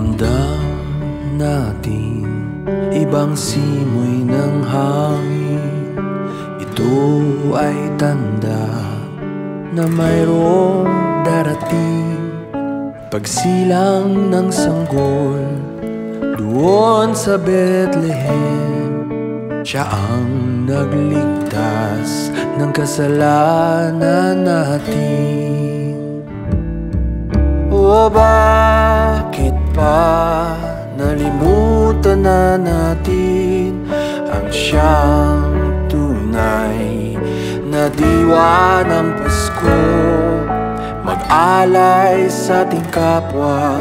Ramdam natin ibang simoy ng hangin. Ito ay tanda na mayroong darating. Pagsilang ng sanggol doon sa Bethlehem, siya ang nagligtas ng kasalanan natin. O bakit pa nalimutan na natin ang siyang tunay na diwa ng Pasko? Mag-alay sa ating kapwa,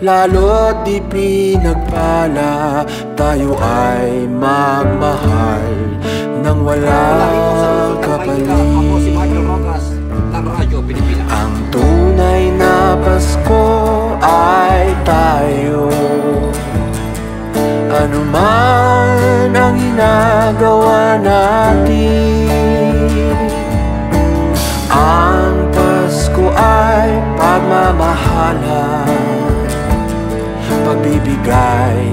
lalo't di pinagpala. Tayo ay magmahal nang walang kapalit. Ang tunay na Pasko ay tayo. Ano man ang ginagawa natin, ang Pasko ay pagmamahalan, pagbibigay,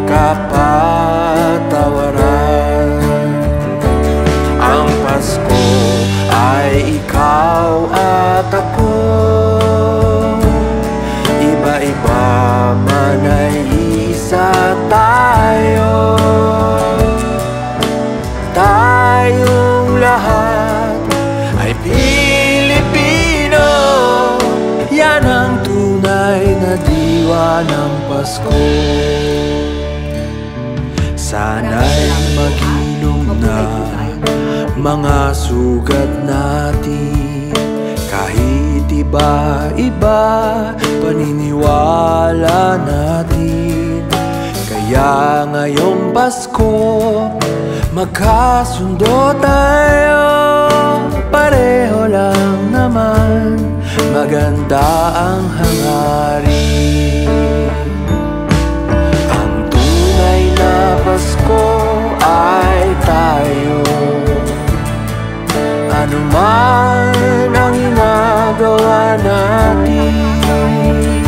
kapatawaran. Ang Pasko ay ikaw at ako. Iba-iba man ay isa tayo. Tayong lahat ay Pilipino. Yan ang tunay na diwa ng Pasko. Sana'y magilom na mga sugat natin, kahit iba-iba paniniwala natin. Kaya ngayong Pasko magkasundo tayo. Pareho lang naman, maganda ang hangarin. Ang tunay na Pasko ay tayo. Ano man ang ginagawa natin,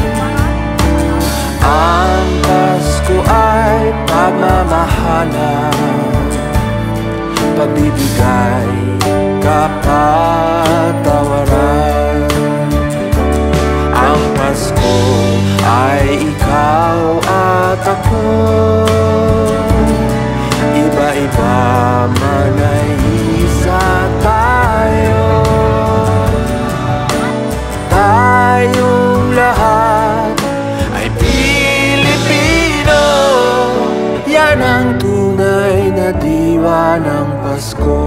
ang Pasko ay pagmamahalan, pagbibigay, kapatawaran. Ang Pasko ay ikaw at ako. Iba-iba man ay isa tayo. Tayong lahat ay Pilipino. Yan ang tunay na diwa ng Pasko.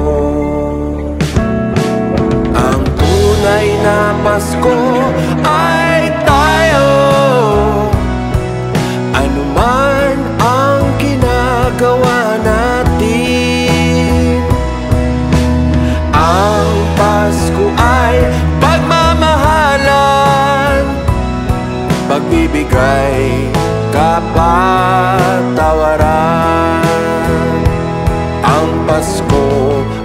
Ang tunay na Pasko ay tayo. Ano man ang ginagawa natin, ang Pasko ay pagmamahalan, pagbibigay, kapatawaran. Ang Pasko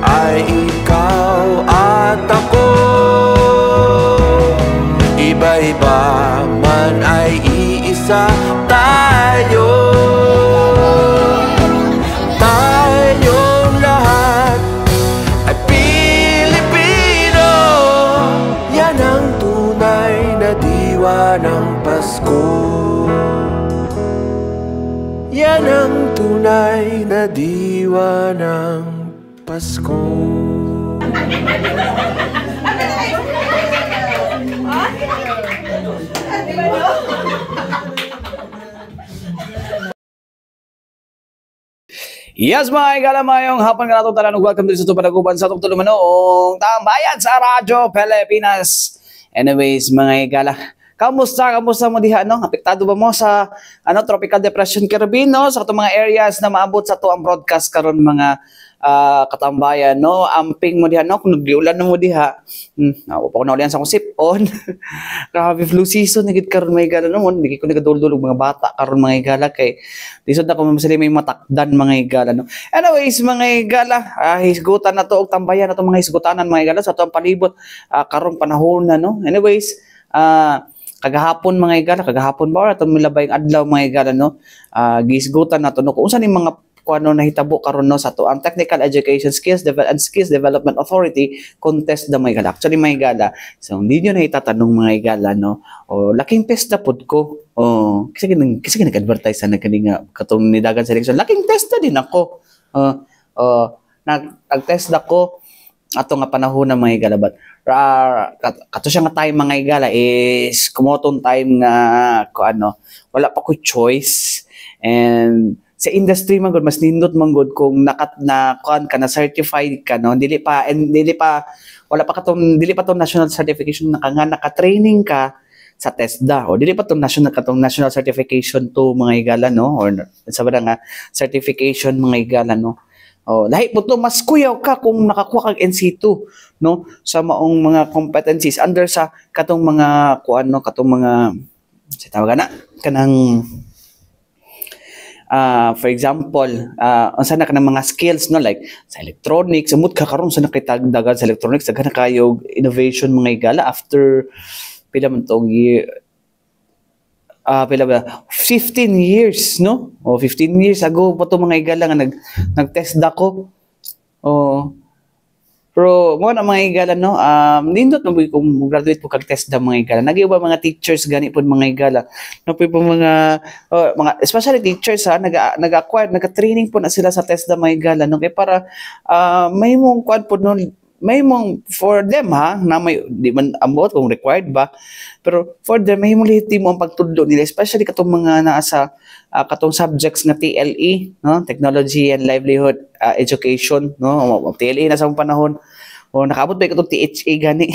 ay ikaw at ako. Iba-iba man ay iisa tayo. Tayong lahat ay Pilipino. Yan ang tunay na diwa ng Pasko. Yan ang tunay na diwa ng Pasko. Yes, mga igala, mayong hapon ka na itong talanong welcome dito sa panaguban sa itong tulumanong tambayan sa Radyo Pilipinas. Anyways, mga igala, kamusta mo diha, no? Apektado ba mo sa tropical depression Caribbean, no? Sa itong mga areas na maabot sa ito ang broadcast karon mga katambayan, no? Amping mo diha, no? Kung nagliulan na mo diha, ako pa ko na ulihan sa akong sip-on. Grabe, flu season, nagit karon mga igala, no? Hindi ko nagadulog mga bata karon mga igala, kay lisod na kung masali may matakdan mga igala, no? Anyways, mga igala, hisgutan na to, og tambayan na to mga hisgutanan mga igala, sa ito ang palibot, karong panahon na, no? Anyways, kagahapon mga igala, kagahapon ba or atong milabay ang adlaw mga igala no. Gisgutan nato no kung unsa ni mga kuano nahitabo karon no sa to ang Technical Education Skills Development Authority contest da mga igala. Actually mga igala, so hindi nyo na itatanong mga igala no. O laking test na pud ko. Kasi nag-advertise na kaninga katong nidagan selection. Laking test na din ako. Nag-test ako ato nga panahon na mga igala but kato siya nga time mga igala is kumotong time nga ano wala pa ko choice and sa industry man gud mas nindot man gud kung kuan ka na certified ka no dili pa wala pa katong dili pa tong national certification naka-training ka sa TESDA o dili pa tong national certification to mga igala no or sa ba nga certification mga igala no. Lahi po to mas kuyaw ka kung nakakuha kag NC2 no sa maong mga competencies under sa katong mga kuan no katong mga sa tawag na kanang for example, unsa na kanang mga skills no like sa electronics, amot ka karon sa nakitagdagan sa electronics daghan na kayo innovation mga igala after pila man tong pila ba 15 years no 15 years ago pa to mga igala nga nag-test dako. Pero mo na mga igala no nindot mo kung graduate po kag test da mga igala nagiba mga teachers gani pud mga igala no po mga especially teachers nag-acquire nag-training po na sila sa test da mga igala no kay para may mong kuan po no may mong for them na may di man ambot kung required ba pero for them may mong lihiti mo ang pagtudlo nila especially katong mga nasa katong subjects nga TLE no Technology and Livelihood Education no TLE na sa panahon nakaabot ba katong THA gani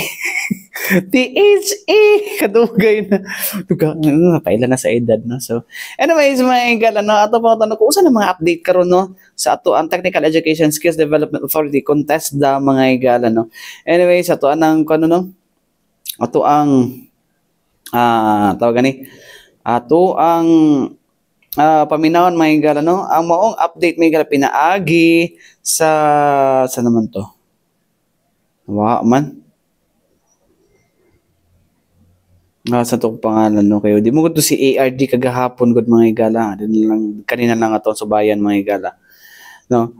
THA kadugay na tuga paila na sa edad no so anyways mga igala no ato pa tanong kung usa na mga update karon no sa ato ang Technical Education Skills Development Authority contest da mga igala no anyways ato anang kuno no ato ang tawag gani ato ang paminawon mga igala no ang maong update mga igala pinaagi sa naman to man sa itong pangalan no kayo di mo ko to si ARD kagahapon gud mga igala kanina lang ato sa bayan mga igala no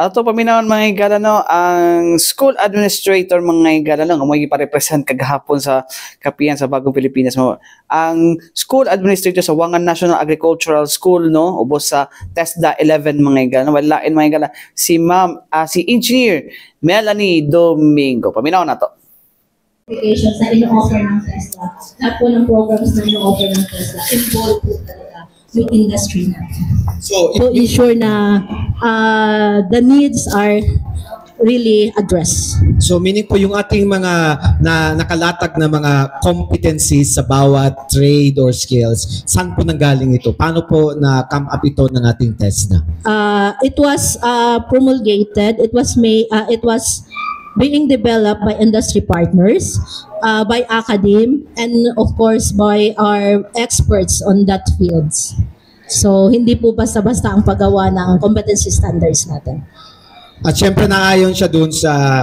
ato paminawon mga igala no ang school administrator mga igala no mo gipa-represent kagahapon sa kapihan sa Bagong Pilipinas mo ang school administrator sa Wangan National Agricultural School no ubos sa TESDA 11 mga igala no walain mga igala si si Engineer Melanie Domingo paminawon nato applications na ino-offer ng TESDA. Lahat po ng programs na ino-offer ng TESDA, involved po talaga yung industry natin. So, to ensure na the needs are really addressed. So, meaning po yung ating mga nakalatag na mga competencies sa bawat trade or skills, saan po nanggaling ito? Paano po na-come up ito ng ating TESDA? It was promulgated, it was being developed by industry partners, by academe, and of course by our experts on that fields. So hindi po basta-basta ang paggawa ng competency standards natin. At syempre naayon siya dun sa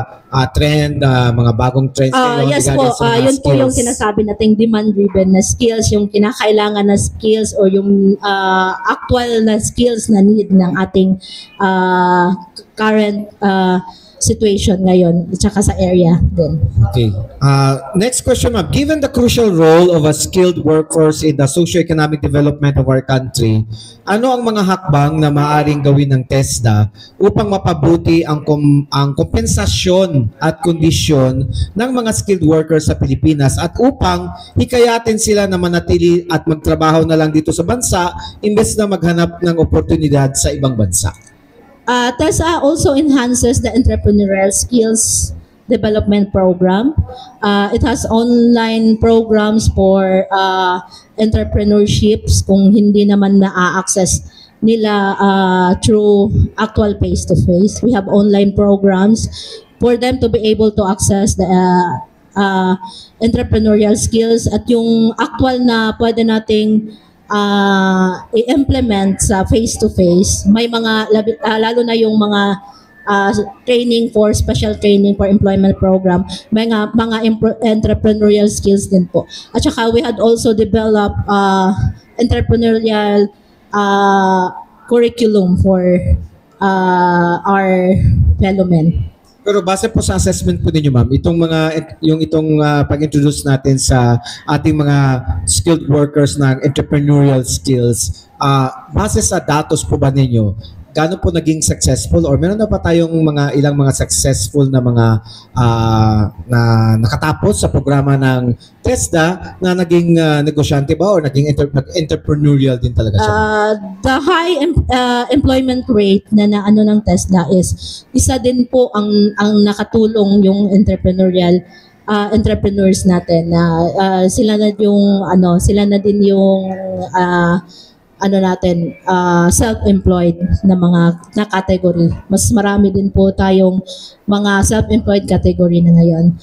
trend, mga bagong trends. Yes po, yun po yung sinasabi nating demand-driven na skills, yung kinakailangan na skills or yung actual na skills na need ng ating current situation ngayon at saka sa area din. Okay. Next question, ma'am. Given the crucial role of a skilled workforce in the socio-economic development of our country, ano ang mga hakbang na maaaring gawin ng TESDA upang mapabuti ang kompensasyon at kondisyon ng mga skilled workers sa Pilipinas at upang hikayatin sila na manatili at magtrabaho na lang dito sa bansa imbes na maghanap ng oportunidad sa ibang bansa? TESDA also enhances the entrepreneurial skills development program. It has online programs for entrepreneurships kung hindi naman na-access nila through actual face-to-face. We have online programs for them to be able to access the entrepreneurial skills at yung actual na pwede nating i-implement sa face-to-face, may mga, lalo na yung mga training for special training for employment program, mga entrepreneurial skills din po. At saka we had also developed entrepreneurial curriculum for our fellow men. Pero base po sa assessment po ninyo, ma'am, itong pag-introduce natin sa ating mga skilled workers ng entrepreneurial skills, base sa datos po ba ninyo, gaano po naging successful or meron na pa tayong ilang mga successful na mga na nakatapos sa programa ng TESDA na naging negosyante ba or naging entrepreneurial din talaga siya? The high employment rate na ano ng TESDA is isa din po ang nakatulong yung entrepreneurs natin na sila na din yung self-employed na mga category. Mas marami din po tayong mga self-employed category na ngayon.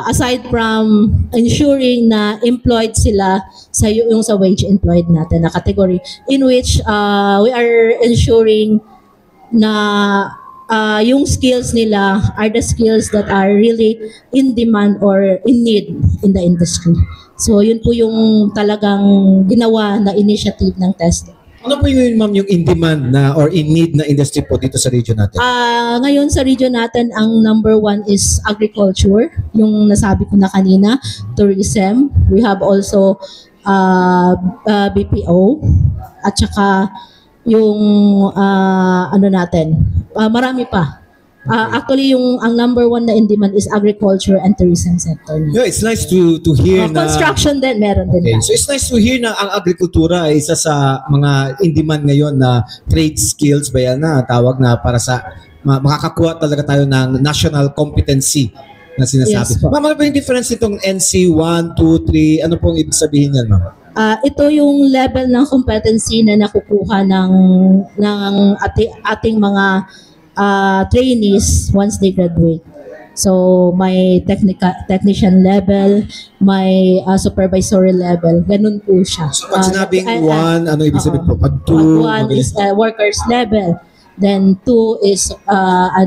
Aside from ensuring na employed sila sa wage employed natin na category, in which we are ensuring na yung skills nila are the skills that are really in demand or in need in the industry. So yun po yung talagang ginawa na initiative ng TESDA. Ano po yung, ma'am, yung in demand na or in need na industry po dito sa region natin? Ngayon sa region natin, ang number one is agriculture, yung nasabi ko na kanina, tourism. We have also BPO at saka yung marami pa. Actually, ang number one na in demand is agriculture and tourism sector. Yeah, it's nice to hear na... Construction din, meron din. Okay, so it's nice to hear na ang agrikultura ay isa sa mga in demand ngayon na trade skills ba yan na tawag na para sa makakakuha talaga tayo ng national competency na sinasabi. Yes, ma'am, ano ba yung difference itong NC 1, 2, 3? Ano pong ibig sabihin yan, ma'am? Ito yung level ng competency na nakukuha ng ating mga trainees once they graduate. So, may technician level, may supervisory level. Ganun po siya. So, pag sinabing 1, ano ibig sabihin po? Pag 1 2, is workers level. Then 2 is a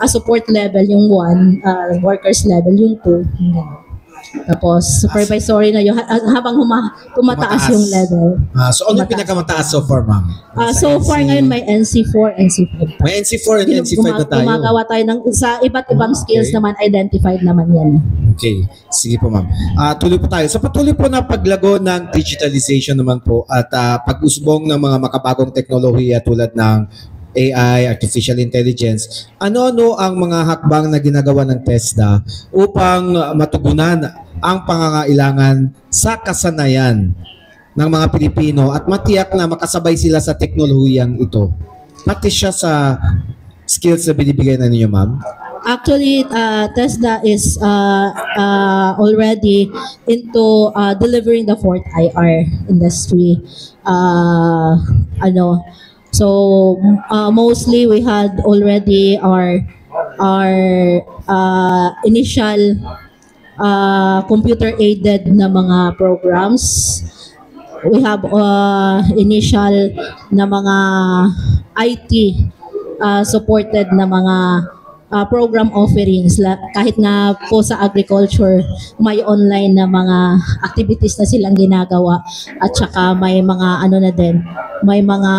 support level yung 1, workers level yung 2. Tapos supervisory na yung habang tumataas yung level. So ano yung pinakamataas so far, ma'am? So far ngayon may NC4, NC5. May NC4 and NC5 na tayo. Gumagawa tayo sa iba't ibang skills naman, identified naman yan. Okay. Sige po, ma'am. Tuloy po tayo. So patuloy po na paglago ng digitalization naman po at pag-usbong ng mga makabagong teknolohiya tulad ng AI, artificial intelligence, ano-ano ang mga hakbang na ginagawa ng TESDA upang matugunan ang pangangailangan sa kasanayan ng mga Pilipino at matiyak na makasabay sila sa teknolohiyang ito? Pati siya sa skills na binibigay na ninyo, ma'am? Actually, TESDA is already into delivering the fourth IR industry. So mostly we had already our initial computer aided na mga programs. We have initial na mga IT supported na mga program offerings. Kahit nga po sa agriculture, may online na mga activities na silang ginagawa at saka may mga may mga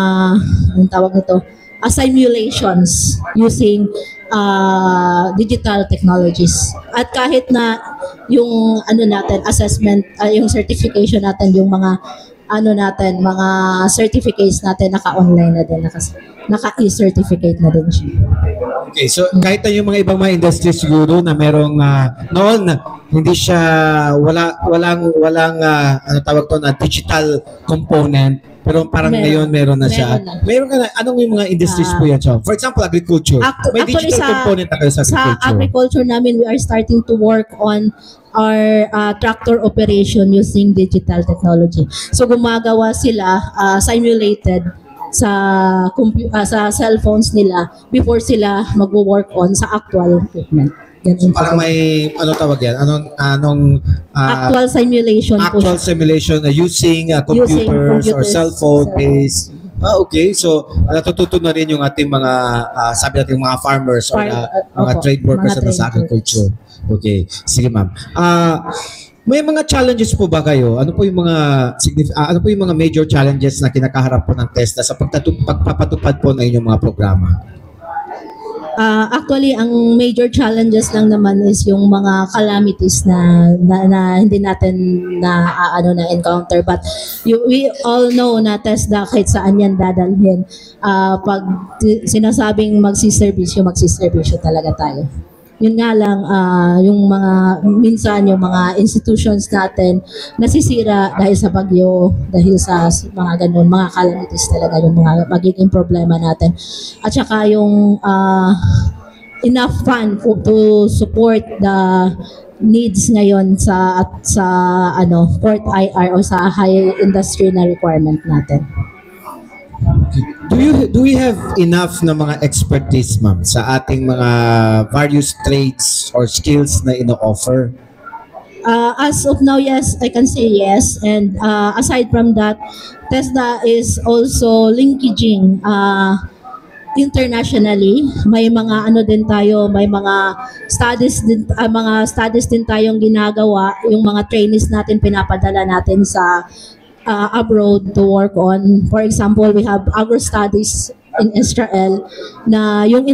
tawag nito, simulations using digital technologies. At kahit na yung assessment, yung certification natin, yung mga mga certificates natin naka-online na din, naka-e-certificate na din siya. Okay, so kahit na yung mga ibang mga industry siguro na merong noon hindi siya walang tawag to na digital component, pero parang ngayon meron na siya. Meron ka na, anong yung mga industries po yan, Chong? For example, agriculture. May digital component na kayo sa agriculture. Sa agriculture namin, we are starting to work on our tractor operation using digital technology. So gumagawa sila simulated sa cellphones nila before sila magwo-work on sa actual equipment. So, parang may tawag yan? Anong actual simulation using computers or cellphone based Okay. So, natututo na rin yung ating mga, sabi natin mga farmers or mga Opo, trade workers mga na sa trade agriculture. Okay. Sige, ma'am. May mga challenges po ba kayo? Ano po yung mga ano po yung mga major challenges na kinakaharap po ng TESDA sa pagpapatupad po ng inyong mga programa? Actually, ang major challenges lang naman is yung mga calamities na hindi natin na encounter, but we all know na TESDA kahit saan yan dadalhin. Pag sinasabing magsiservisyo talaga tayo. Yun nga lang, yung minsan yung mga institutions natin nasisira dahil sa bagyo, dahil sa mga ganun, mga calamities talaga yung mga magiging problema natin. At saka yung enough fund to support the needs ngayon sa port IR o sa high industry na requirement natin. Do we have enough na mga expertise, ma'am, sa ating mga various trades or skills na ino-offer? As of now, yes, I can say yes. And aside from that, TESDA is also linkaging internationally. May mga may mga studies din tayong ginagawa. Yung mga trainees natin pinapadala natin sa abroad to work on. For example, we have agro-studies in Israel na yung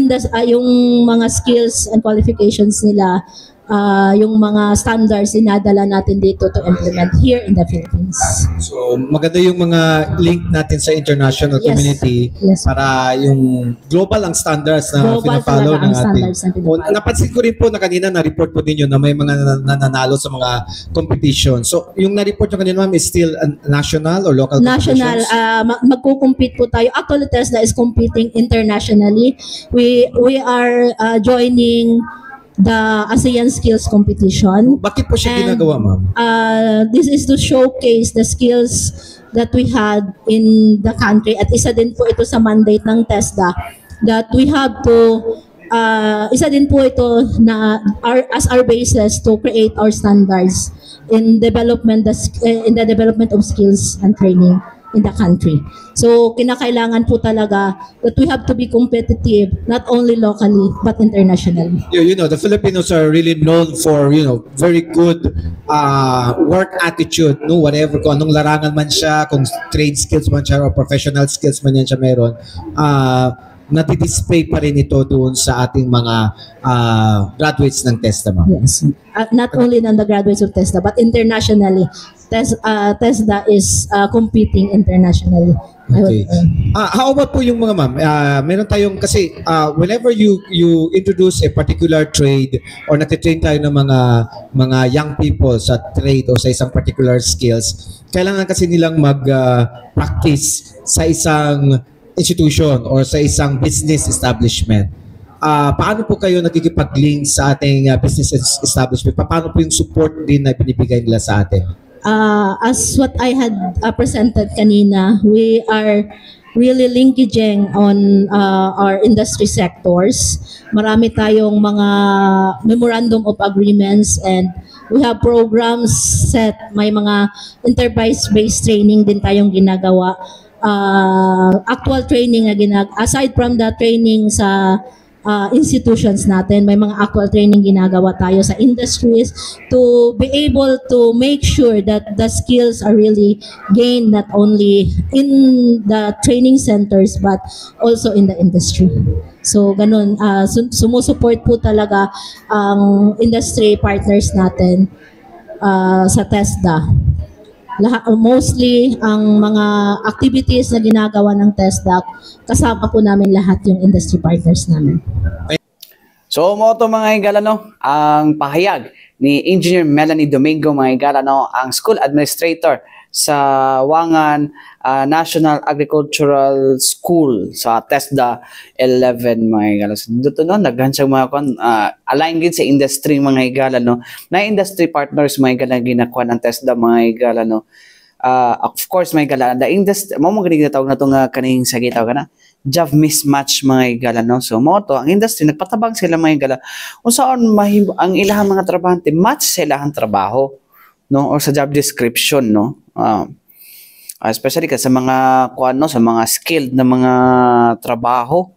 mga skills and qualifications nila, yung mga standards inadala natin dito to implement here in the Philippines. So, maganda yung mga link natin sa international community para yung global ang standards na pina-follow ng ating. Napansin ko rin po na kanina na-report po ninyo na may mga nananalo sa mga competition. So, yung na-report nyo kanina, ma'am, is still national or local national, competitions? Magko-compete po tayo. Actually, TESDA is competing internationally. We are joining the ASEAN Skills Competition. Bakit po siya ginagawa, ma'am? This is to showcase the skills that we had in the country. At isa din po ito sa mandate ng TESDA that we have to, isa din po ito na as our basis to create our standards in the development of skills and training in the country. So, kinakailangan po talaga that we have to be competitive, not only locally, but internationally. You know, the Filipinos are really known for, very good work attitude, no? Whatever, kung anong larangan man siya, kung trade skills man siya, or professional skills man yan siya meron, nati-display pa rin ito doon sa ating mga graduates ng TESDA, ma'am. Yes. Not only on the graduates of TESDA, but internationally. TESDA is competing internationally. Okay. How about po yung mga ma'am? Meron tayong, kasi whenever you introduce a particular trade or natitrain tayo ng mga young people sa trade o sa isang particular skills, kailangan kasi nilang mag-practice sa isang institution or sa isang business establishment. Paano po kayo nakikipag-link sa ating business establishment? Paano po yung support din na binibigay nila sa atin? As what I had presented kanina, we are really linkaging on our industry sectors. Marami tayong mga memorandum of agreements and we have programs set. May mga enterprise-based training din tayong ginagawa. Actual training na aside from the training sa institutions natin, may mga actual training ginagawa tayo sa industries to be able to make sure that the skills are really gained not only in the training centers but also in the industry. So ganun, sumusuport po talaga ang industry partners natin sa TESDA. Mostly ang mga activities na ginagawa ng TESDA, kasama po namin lahat yung industry partners namin. So mo to mga higala, ang pahayag ni Engineer Melanie Domingo, mga higala, ang school administrator sa Wangan National Agricultural School sa TESDA 11, mga higala. So dito naghan siya mga align din sa industry, mga higala, na industry partners, mga higala, ginakuha ng TESDA, mga higala, of course, mga higala, the industry, mo ginatawag na itong kaning sagitaw ka na job mismatch, mga higala, so mo to ang industry nagpatabang sila, mga higala, kung saan ang ilahang mga trabahante match sa ilahang trabaho, or sa job description, especially sa mga kuano, sa mga skilled na mga trabaho.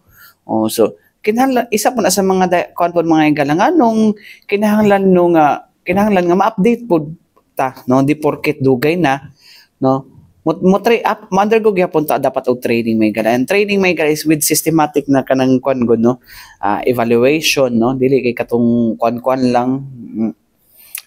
So kinahanglan isa po na sa mga kuan po mga higala nga nung kinahanglan nga ma-update po ta, no, di porket dugay na, no, undergo gyapon ta dapat og training may gala. And training may gala is with systematic na kanang kuan gud, no, evaluation, no, dili kay katong kuan lang.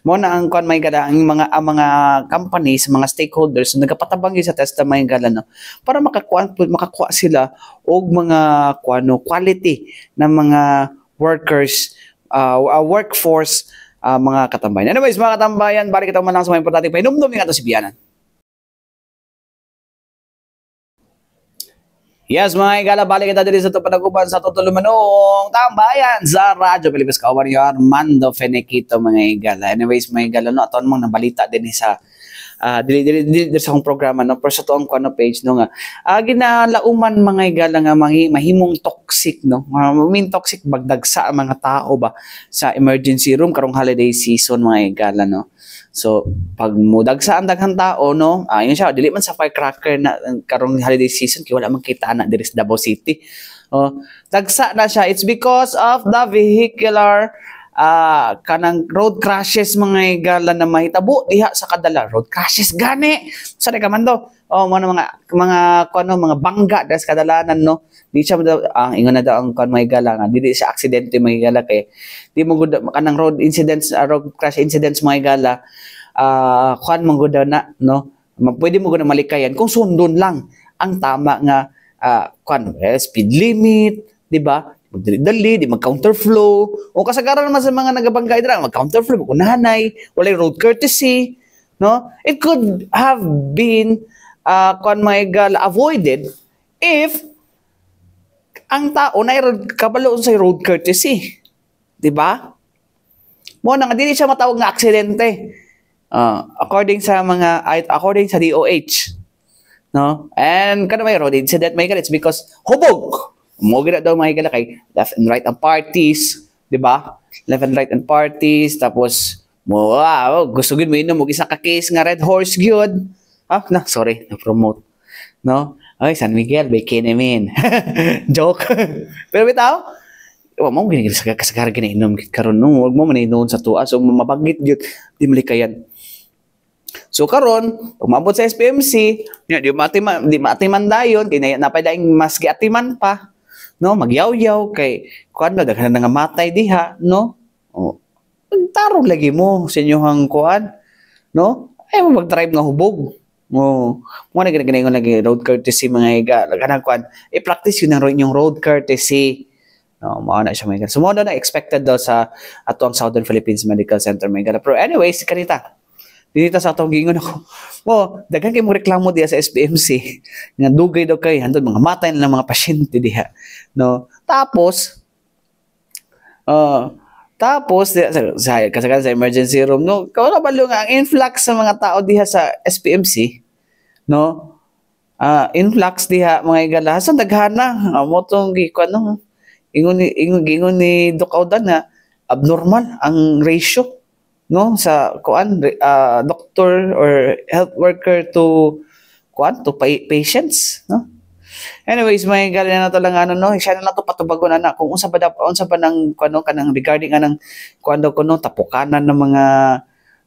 Mo na ang kuan may gala, ang mga companies, mga stakeholders nagapatabang sa test may gala, no, para makakuha sila og mga kuano quality na mga workers, workforce, mga katambayan. Anyways, mga katambayan, balik kita man lang sa mga importante pa inumdum nga to si Bianan. Yes, mga igala, balik kita dito sa panaguban sa tutulumanong tambayan sa Radyo Pilipinas. Kawan niyo Armando Fenequito, mga igala. Anyways, mga igala, no, aton mong nabalita din sa dili sa akong programa, no, pero sa toong kuano page, no, nga ginalauman mga igala nga mahimong toxic, no, toxic bagdagsa ang mga tao ba sa emergency room karong holiday season, mga igala, no. So pag mudagsa ang daghang tao, no, yun siya, dili man sa firecracker na karong holiday season kay wala man kita na diri sa Davao City. Dagsa na siya, it's because of the vehicular kanang road crashes, mga igala, na mahitabo diha sa kadala. Road crashes gani sa rekomando, mga bangga dahil sa kadalanan, no, di siya ang ingon na daw ang mga igala nga dili siya aksidente, mga igala, kay di mo gud kanang road crash incidents, mga igala, kuan mo gud na, no, pwede mo gud malikayan kung sundon lang ang tama nga speed limit, di ba? Magdali, di mag-counterflow. O kasagaran naman sa mga nagabangga dira, mag-counterflow, kunahanay, walay road courtesy, no? It could have been avoided if ang tao na kabaloon sa road courtesy. Di ba? Mo na nga dili siya matawag nga aksidente. According sa DOH, no? And kada may road incident, may it's because hubog. Mo gina daw mga igala kay left and right ang parties, di ba? Left and right ang parties, tapos gusto gid mo inom og isa ka case nga Red Horse gyud. Sorry, na-promote. No? Ay, San Miguel, bikini min. Joke. Pero bitaw, mo gina sa kasagaran ginainom karon, no, wag mo man inom sa tuwa, so mabagit gyud, di malikayan. So karon, umabot sa SPMC, di matiman dayon, kay napadaing mas giatiman pa, no, magyaw-yaw kay kuan na daghan nga matay diha, no. Tarong lagi mo sa inyohang kuan, no. Ay mo mag-drive nga hubog. Mo na ginagingon lagi road courtesy, mga igala. Kanang kuan, i-practice yun ang inyong road courtesy. No, mao na siya, mga igala. So mo na expected daw sa atong Southern Philippines Medical Center, mga igala. Pero anyways, kanita dito sa atong gingon ako, daghan kay mo reklamo diha sa SPMC nga dugay daw kay handod mga matay na mga pasyente diha, no. Tapos kasagaran sa emergency room, no, kaw balo nga ang influx sa mga tao diha sa SPMC, no, influx diha, mga igala, sa daghan na mo tong gikuan, no, ingon ni Doc Audan na abnormal ang ratio, no, sa kuan doctor or health worker to patients, no. Anyways, may galing na to lang no, siya na to patubagon na kung unsa ba nang kuno kanang regarding anang kuno tapukanan ng mga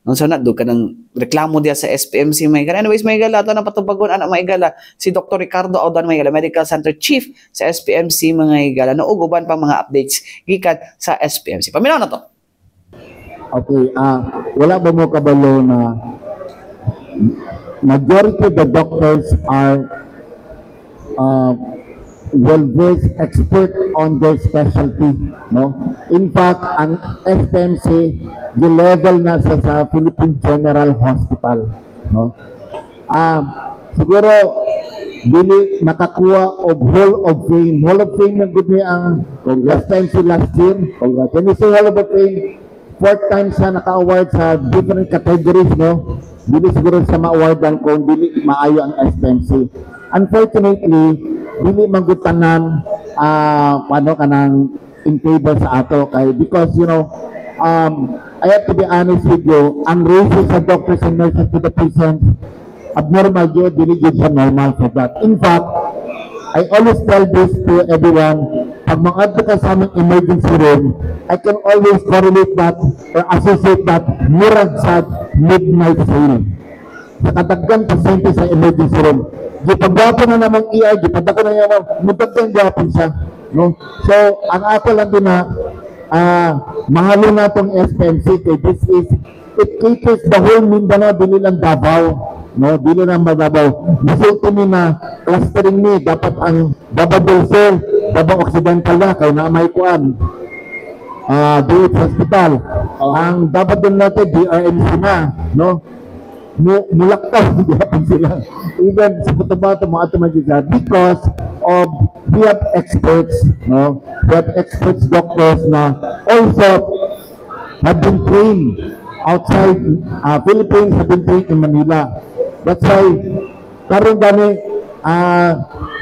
unsa na do kanang reklamo diya sa SPMC, may gala. Anyways, may gala to na patubagon ana, may gala si Dr. Ricardo Audan, may gala Medical Center Chief sa SPMC, mga gala, no, ug uban pa mga updates gikan sa SPMC. Paminaw na to. Okay, wala ba mo kabalo na majority of the doctors are well-versed expert on their specialty, no? In fact, ang SPMC level na sa Philippine General Hospital, no? Siguro dili nakakuha og Hall of Fame. Hall of Fame na gud ni ang SPMC last year. Can you say Hall of Fame? 4 times sa naka-award sa different categories, no? Dili siguro sa ma-awardan kung dili maayo ang SPMC. Unfortunately, dili magutanan kanang in favor sa ato kay because I have to be honest with you, ang ratio sa doctors and nurses to the patients abnormal yun, dili yun siya normal for that. In fact, I always tell this to everyone, pag mga ka sa aming emergency room, I can always correlate that or associate that murag sa midnight sale. Sa kataggang pasyente sa emergency room, gipagwapo na namang ER, gipadako na naman, mutaggang gapon siya. No? So, ang ako lang din na mahalo na itong SPMC, it caters the whole Mindanao, dili lang Davao. No, dili na Davao. Resulto ni na clustering ni dapat ang Davao del Sur, Davao Occidental na kay na may kuan. DOH Hospital. Ang Davao del Norte DRMC na, no? Mulaktaw gihapon sila. Even sa Cotabato mga tumagisa because of we have experts, no? We have experts doctors na also have been trained outside Philippines, have been trained in Manila. That's why, karon gani,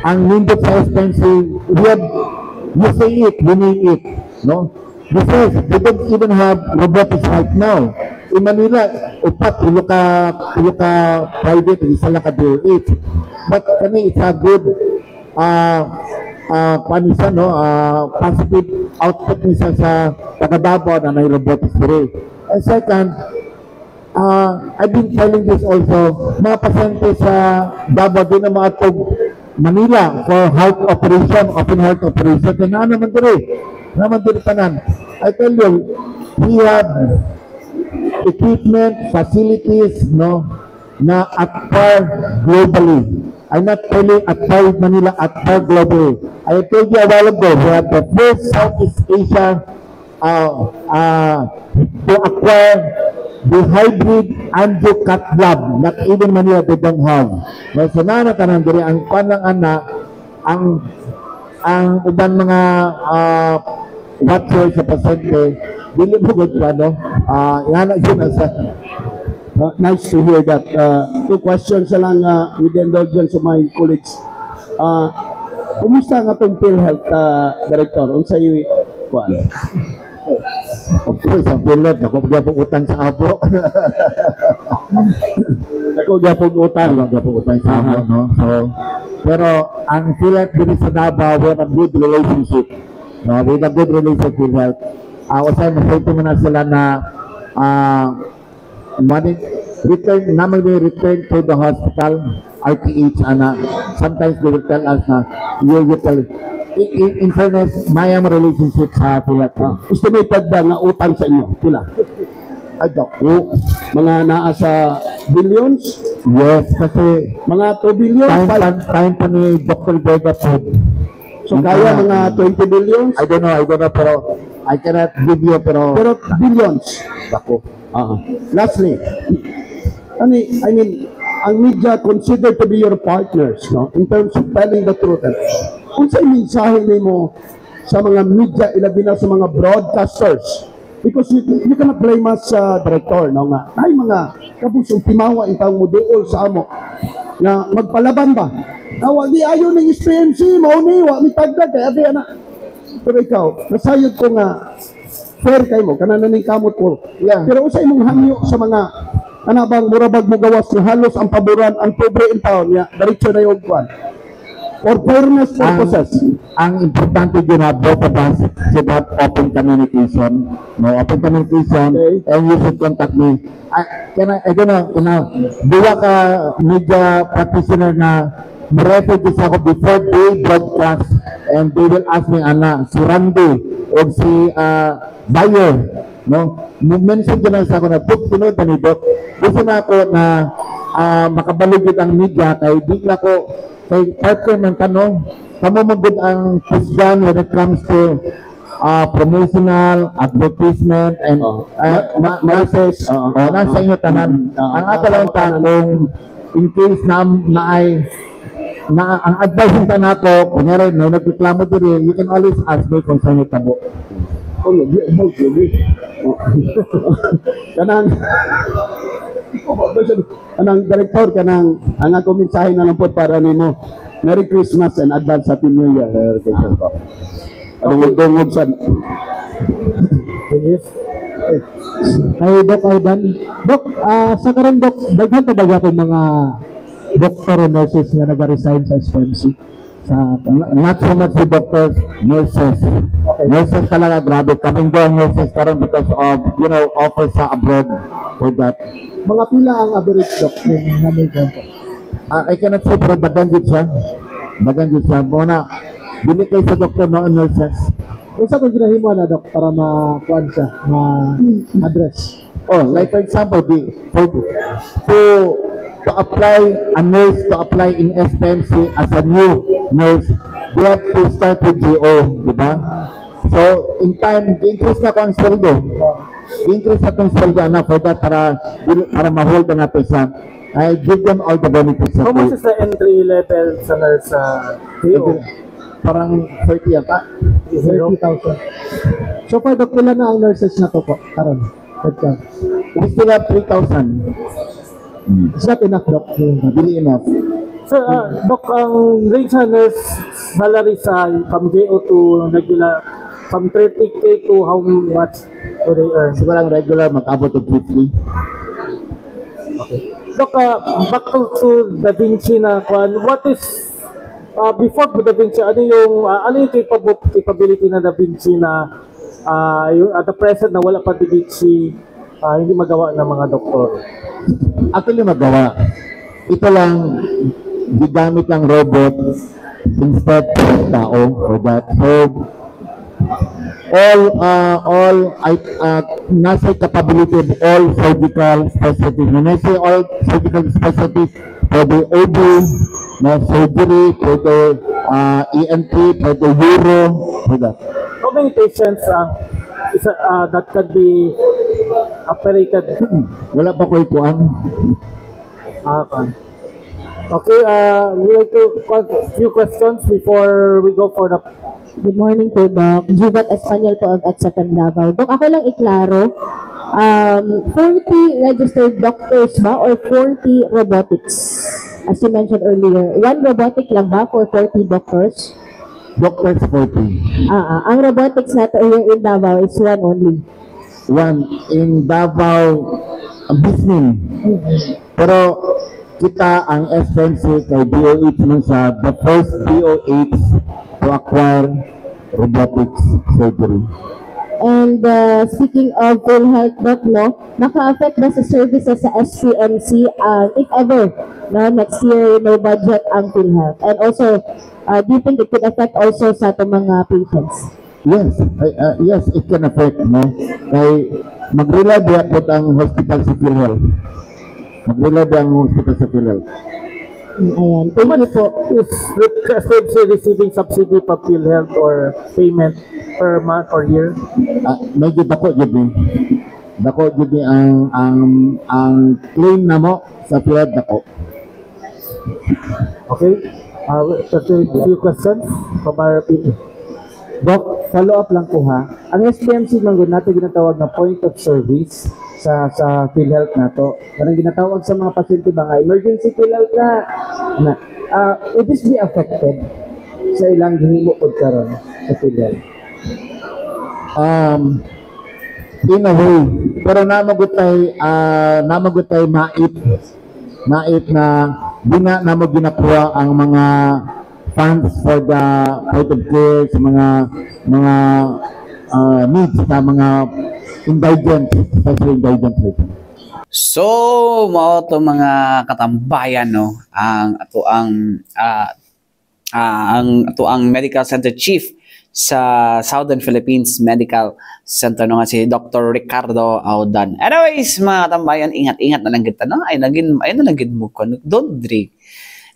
ang nindot sa expensive, you say it, we need it, no? Because they don't even have robotics right now. In Manila, upat, ilo ka private, isa lang ka DOH. But kani, it's a good, panisa, no? Positive output nisa sa taga-Davao na may robotics dire. And second, I've been telling this also, mga pasyente sa Davao din na mga Manila for heart operation, open heart operation. Kaya naman dire tanan. I tell you, we have equipment, facilities, no, na acquired globally. I'm not telling acquired Manila, acquired globally. I told you a while ago, we have the first Southeast Asia to acquire the hybrid angio cat lab that even Manila they don't have. So na tanan diri ang panang ana ang uban mga watcher sa pasyente dili mo gud ano ingana yun sa nice to hear that. Two questions lang with the indulgence of my colleagues. Kumusta nga itong PhilHealth Director? Unsay kuan? Of course, ang PhilHealth, ako gyapon utang sa Apo. Ako gyapon utang sa Apo, no? So, pero ang PhilHealth dito sa Davao, we have a good relationship. No, we have a good relationship with PhilHealth. Usay masayto mo na sila na return to the hospital, RTH, sometimes they will tell us na you tell in fairness, mayang relationship sa PhilHealth. Estimated ba nga utang sa inyo? Pila? Ako, mga naa sa billions? yes, kasi Mga 2 billion? time pa ni Dr. Vega po. So kaya mga 20 billions? I don't know, pero I cannot give you, pero billions. ako. Lastly, I mean, ang media considered to be your partners, no? In terms of telling the truth. Unsay mensahe nimo sa mga media, ilabi na sa mga broadcasters? Because you cannot blame us sa director, no nga. Ay mga kabusong timawa itang mo dool sa amo na magpalaban ba? Nawa di ayo ning SPMC, mao ni wa mi tagdag kay abi ana. Pero ikaw, nasayod ko nga fair kay mo kana ning kamot ko. Yeah. Pero usay mong hangyo sa mga bang murabag mo gawas na halos ang paboran ang pobre in town ya diretso na yung kwan. For fairness purposes. Ang importante din na both of us should have open communication. No, open communication, Okay. and you should contact me. Dua ka media practitioner na ma-reference ako before they broadcast, and they will ask me, si Randy o si Bayer, no? Mention din sa ako na pinod na ni Doc. Gusto na ako na makabaligid ang media kay di na ko kay partner ng tanong, kamo magud ang pusgan when it comes to promotional, advertisement, and message, nasa inyo tanan. Ang atalang tanong, in case na ang advice ng tanako, kunyari, may nagreklamo diri, you can always ask me kung saan yung tabo. Kanang director, ang ako mensahe na lang po para nimo. Merry Christmas and advance Happy New Year. Dungog sa Ay, Doc Aidan. Doc, sa karon Doc, daghan ka ba mga doctor and nurses nga nag-resign sa SPMC. Not so much the doctors, nurses. Okay. Nurses talaga, grabe. Kaming doon nurses karon because of, offers sa abroad for that. Mga pila ang average doctor na may ganito? I cannot say, pero baganggit siya. Baganggit siya. Muna, bili kayo sa doctor, no, nurses. Kung sa kung ginahimo na, Dok, para ma-kuan siya, ma-address? Oh, like for example, to apply a nurse to apply in SPMC as a new nurse, you have to start with GO, di ba? So, in time, increase na ko ang sweldo. Increase na kong sweldo na for that para ma-hold na natin siya. I give them all the benefits. How much is the entry level sa nurse sa GO? Parang 30 yata. 30,000. So far, Dok, pila na ang nurses na to po? Karon. We still have 3,000. It's not enough, Dok. Really enough. So, Dok, ang range sa nurse salary sa from GO to regular, from 30K to how much do they earn? Siguro ang regular, mag-abot of 50. Okay. Dok, back to Da Vinci na kwan, what is, before Da Vinci, ano yung capability na Da Vinci na at the present na wala pa Da Vinci, hindi magawa ng mga doktor? Actually magawa. Ito lang, gigamit ang robot instead of tao for that. So, nasa capability of all surgical specialties. When I say all surgical specialties, pwede OB, na surgery, pwede ENT, pwede uro, for that. How many patients that can be operated? Wala pa ko ikuan. Okay, we like to a few questions before we go for the... Good morning po, Doc. Jubat Espanyol po at sa Davao. Doc, ako lang iklaro, 40 registered doctors ba or 40 robotics? As you mentioned earlier, one robotic lang ba for 40 doctors? Doctors 40. Ang robotics nato here in Davao is one only. One in Davao, Bisnin. Pero kita ang SPMC kay DOH mo sa the first DOH to acquire robotics surgery. And speaking of PhilHealth, Doc, no, naka-affect ba sa services sa SPMC if ever, no, next year no budget ang PhilHealth? And also, do you think it could affect also sa itong mga patients? Yes, yes, it can affect, no? Kay mag-rely po ang hospital sa PhilHealth. Mag-rely ang hospital sa PhilHealth. Ayan, thank you po. Is SPMC receiving subsidy pa PhilHealth or payment per month or year? Medyo dako jud dako jud ang claim na mo sa PhilHealth dako. Okay. Just a few questions from our people. Doc, follow up lang po ha. Ang SPMC manggod nato ginatawag na point of service sa PhilHealth nato. Karang ginatawag sa mga pasyente mga emergency PhilHealth na would this be affected sa ilang gihimo pod karon sa PhilHealth? In a way, pero namagutay mait na bina na mo ginakuha ang mga funds for the point of care sa mga needs sa mga indigent, especially indigent people. So, mao to mga katambayan, no, ang ang medical center chief sa Southern Philippines Medical Center no nga si Dr. Ricardo Audan. Anyways, mga katambayan, ingat-ingat na lang kita, no? Ay na lang gid mo kon. Don't drink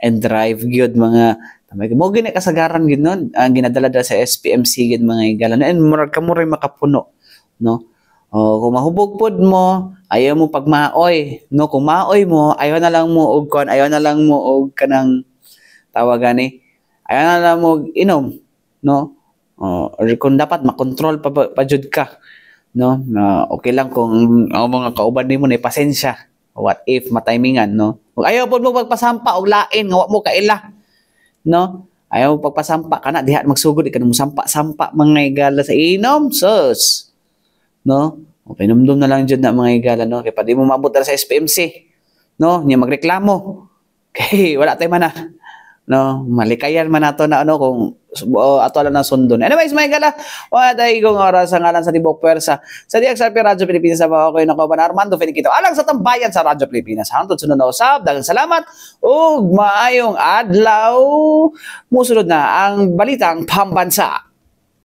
and drive gyud mga tambay. Mo gini kasagaran gid nun ang ginadala sa SPMC gid mga igala. And murag kamo ray makapuno, no? O kung mahubog pod mo, ayaw mo pagmaoy, no? Kung maoy mo, ayaw na lang mo og kon, ayaw na lang mo og kanang tawagan ni. Ayaw na lang mo inom, no? Or kung dapat makontrol pa jud ka, no? Okay lang kung ang mga kauban nimo ni pasensya. What if matimingan, no? Ug ayaw pod mo pagpasampa og lain nga wa mo kaila, no? Ayaw mo pagpasampa kana diha magsugod ikan mo sampa-sampa mga igala sa inom, sus. No? O pinumdum na lang jud na mga igala, no? Kay pa di mo maabot sa SPMC, no? Nya magreklamo. Kay wala tayo man na no, malikayan man nato na ano kung ato lang na sundon. Anyways, may gala, wala tayo kung oras sa ngalan sa Tibok Pwersa sa DXRP Radyo Pilipinas sa mga kayo na Armando Felikito. Alang sa tambayan sa Radyo Pilipinas. Hangtod sunod na usab. Daghang salamat ug maayong adlaw. Musunod na ang balitang pambansa.